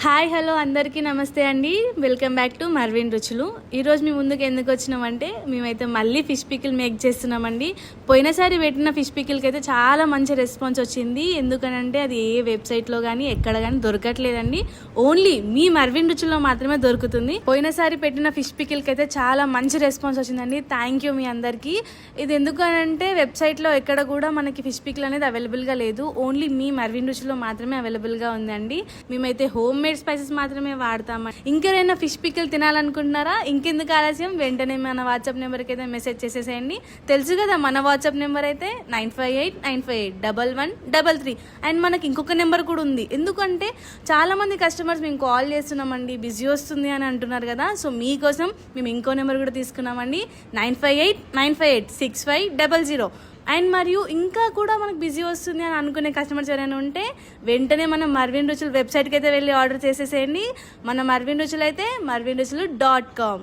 Hi hello అందరికీ నమస్తే అండి. వెల్కమ్ బ్యాక్ టు మర్విన్ రుచులు. ఈరోజు మీ ముందుకు ఎందుకు వచ్చినామంటే మేమైతే మళ్ళీ ఫిష్ పికిల్ మేక్ చేస్తున్నామండి. పోయినసారి పెట్టిన ఫిష్ పికిల్కి అయితే చాలా మంచి రెస్పాన్స్ వచ్చింది. ఎందుకనంటే అది ఏ వెబ్సైట్లో కానీ ఎక్కడ కానీ దొరకట్లేదండి. ఓన్లీ మీ మర్విన్ రుచుల్లో మాత్రమే దొరుకుతుంది. పోయినసారి పెట్టిన ఫిష్ పికిల్కి అయితే చాలా మంచి రెస్పాన్స్ వచ్చిందండి. థ్యాంక్ యూ మీ అందరికీ. ఇది ఎందుకనంటే వెబ్సైట్లో ఎక్కడ కూడా మనకి ఫిష్ పికిల్ అనేది అవైలబుల్గా లేదు. ఓన్లీ మీ మర్విన్ రుచుల్లో మాత్రమే అవైలబుల్గా ఉందండి. మేమైతే హోమ్ మేడ్ స్పైసెస్ మాత్రమే వాడతామండి. ఇంకెవరైనా ఫిష్ పికిల్ తినాలనుకుంటున్నారా? ఇంకెందుకు ఆలస్యం, వెంటనే మన వాట్సాప్ నెంబర్కి అయితే మెసేజ్ చేసేసేయండి. తెలుసు కదా మన వాట్సాప్ నెంబర్ అయితే 9589581133. అండ్ మనకి ఇంకొక నెంబర్ కూడా ఉంది. ఎందుకంటే చాలా మంది కస్టమర్స్ మేము కాల్ చేస్తున్నామండి, బిజీ వస్తుంది అని అంటున్నారు కదా. సో మీకోసం మేము ఇంకో నెంబర్ కూడా తీసుకున్నామండి, 9589586500. అండ్ మరియు ఇంకా కూడా మనకు బిజీ వస్తుంది అని అనుకునే కస్టమర్స్ ఎవరైనా ఉంటే వెంటనే మనం మర్విన్ రుచులు వెబ్సైట్కి అయితే వెళ్ళి ఆర్డర్ చేసేసేయండి. మన మర్విన్ రుచులు అయితే marvinruchulu.com.